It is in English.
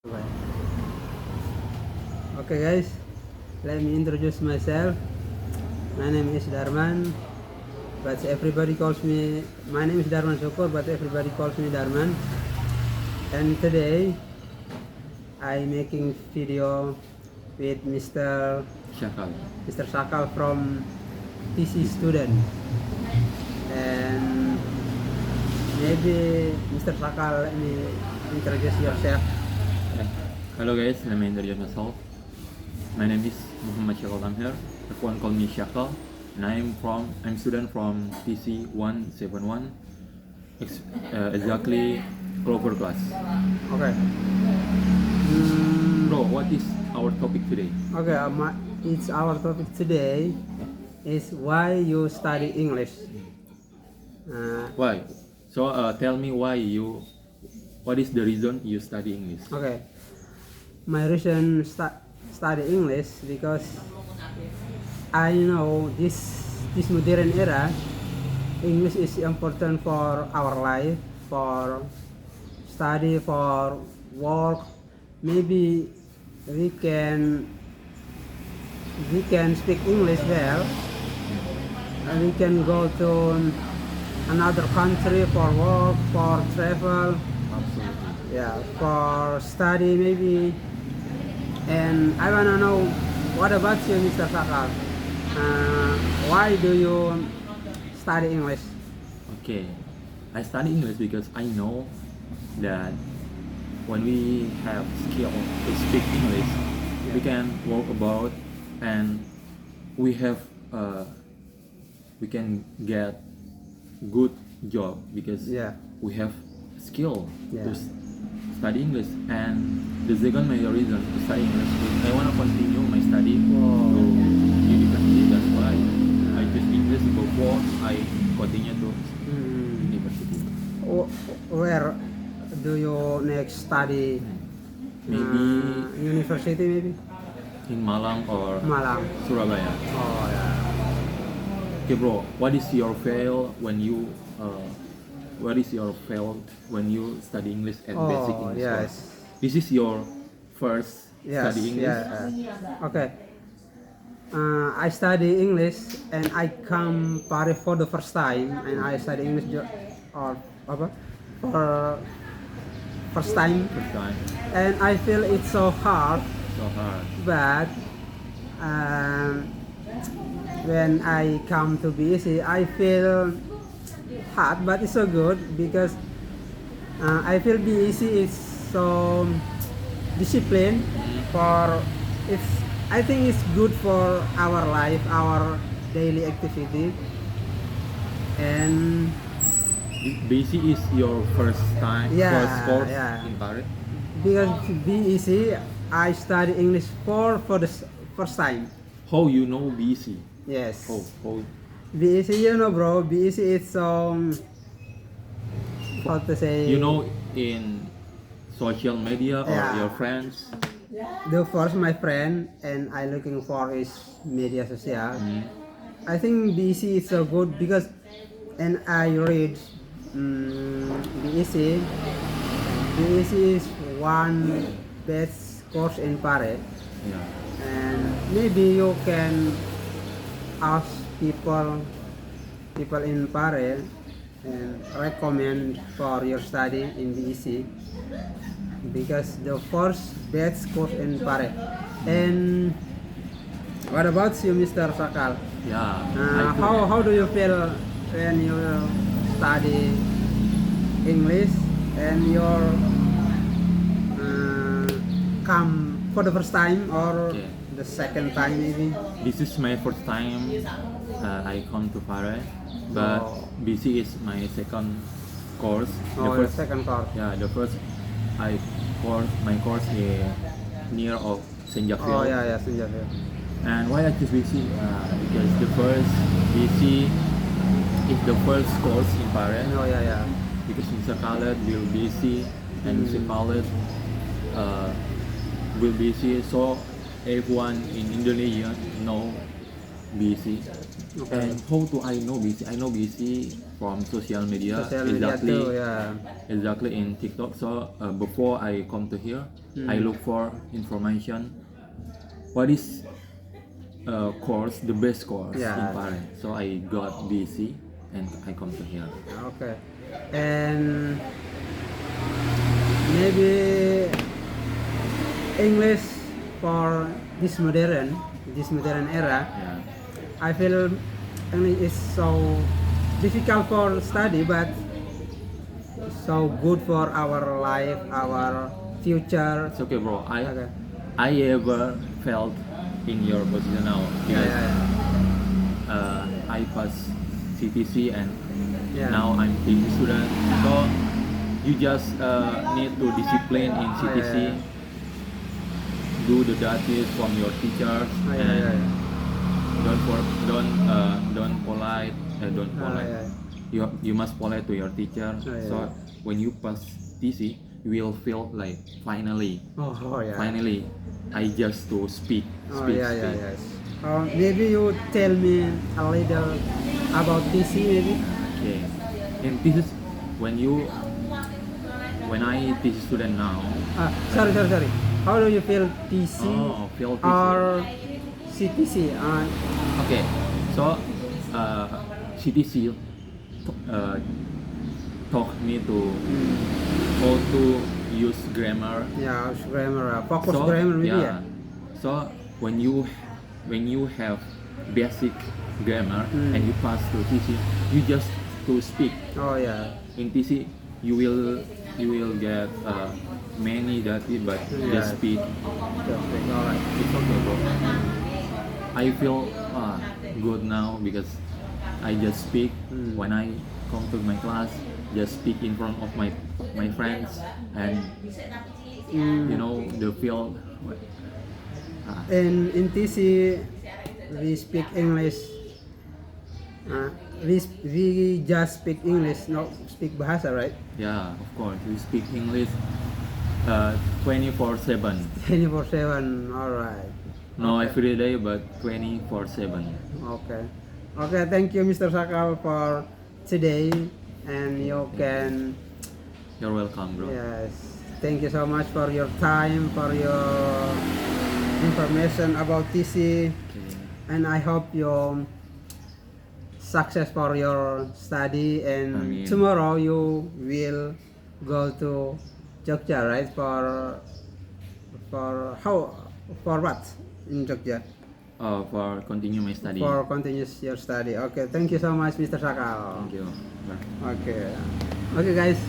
Okay. Okay guys, let me introduce myself. My name is Darman, but everybody calls me, my name is Darman Syukur, but everybody calls me Darman. And today, I making video with Syakal. Mr. Sakal from TC student. And maybe Mr. Sakal, let me introduce yourself. Hello guys, let me introduce myself. My name is Muhammad Syakal Tamher. Everyone call me Syakal, and I'm student from TC 171, exactly Clover class. Okay. Bro, what is our topic today? Okay, it's our topic today is why you study English. Why? So tell me what is the reason you study English? Okay, my reason study English because I know this modern era, English is important for our life, for study, for work. Maybe we can speak English well, and we can go to another country for work, for travel, Absolutely. yeah, for study maybe. And I wanna know, what about you, Mr. Sakal? Why do you study English? Okay, I study English because I know that when we have skill to speak English, we can walk about and we can get good job because Yeah. we have skill Yeah. to study English. And the second major reason to study English is I want to continue my study to university. That's why I choose English before I continue to university. Where do you next study? Maybe University maybe? in Malang or Malang. Surabaya. Oh yeah. Okay, bro. What is your fail when you study English at basic Oh English yes. course? This is your first Yes. study English. Yeah. Okay. I study English and I come Paris for the first time, and I study English or apa for first time, First time, and I feel it's so hard. so hard. But when I come to BSc, I feel hard, but it's so good because I feel BSc is so disciplined for it's. I think it's good for our life, our daily activity, and BC is your first Yeah, course yeah. in Paris. because BSc I study English for the first time. How you know BC? Yes. How BSc, bro. BSc is how to say. in social media or Yeah. your friends? The first my friend and I looking for his media social. I think BSc is so good because, and I read BSc. BSc is one best course in Paris, Yeah. and maybe you can ask people in Paris and recommend for your study in BSc because the first best course in Paris. And what about you, Mr. Sakal? Yeah. I feel- How do you feel when you study English and you're come for the first time or Okay. the second time maybe? This is my first time I come to Paris, but Oh. BC is my second course. Oh, the second course. The first my course is near of Saint Jacques. Oh yeah, Senja. And why I choose BC? Because the first BC is the first course in Paris. Oh yeah. Because Mr. Khaled will BC and Mr. Khaled will BC, so everyone in Indonesia know BC. Okay. And how do I know BC? I know BC from social media. Social media exactly, too, yeah. exactly in TikTok. So before I come to here, I look for information. What is course, the best course Yeah. in Paris? So I got BC and I come to here. Okay. And maybe English for this modern era. Yeah. I feel English is so difficult for study, but so good for our life, our future. It's okay, bro. Okay. I ever felt in your position now Yeah, because yeah, I passed CTC and Yeah. now I'm PhD student. So you just need to discipline in CTC, yeah. do the duties from your teachers, yeah, and yeah, yeah. don't polite. Don't polite. Yeah. You must polite to your teacher. Yeah. So when you pass TC, you will feel like finally. Oh, yeah. Finally, I just to speak. Oh, speak, yeah, yeah, speak. yes. Maybe you tell me a little about PC, maybe. Okay. And this is when I teach student now. Sorry. How do you feel PC Feel TC. or CTC? Okay. So CTC taught me to how to use grammar. Yeah, grammar, focus grammar, maybe. Yeah. So when you have basic grammar and you pass to TC, you just to speak. Oh, yeah. In TC, you will get many data, but Yeah. just speak. Alright. It's okay, bro. I feel good now because I just speak when I come to my class. Just speak in front of my friends, and you know the feel. And in TC, we speak English. We just speak English, not speak bahasa, right? Yeah, of course. We speak English 24/7. 24/7. Alright. No Okay. every day, but 24/7. Okay. Okay, thank you, Mr. Sakal, for today. And you can, You're welcome, bro. yes, thank you so much for your time, for your information about TC. Okay. And I hope you success for your study. And Amin. tomorrow you will go to Jogja, right? For what in Jogja? For continue my study. For continuous your study. Okay, thank you so much, Mr. Sakal. Thank you. Bye. Okay, guys.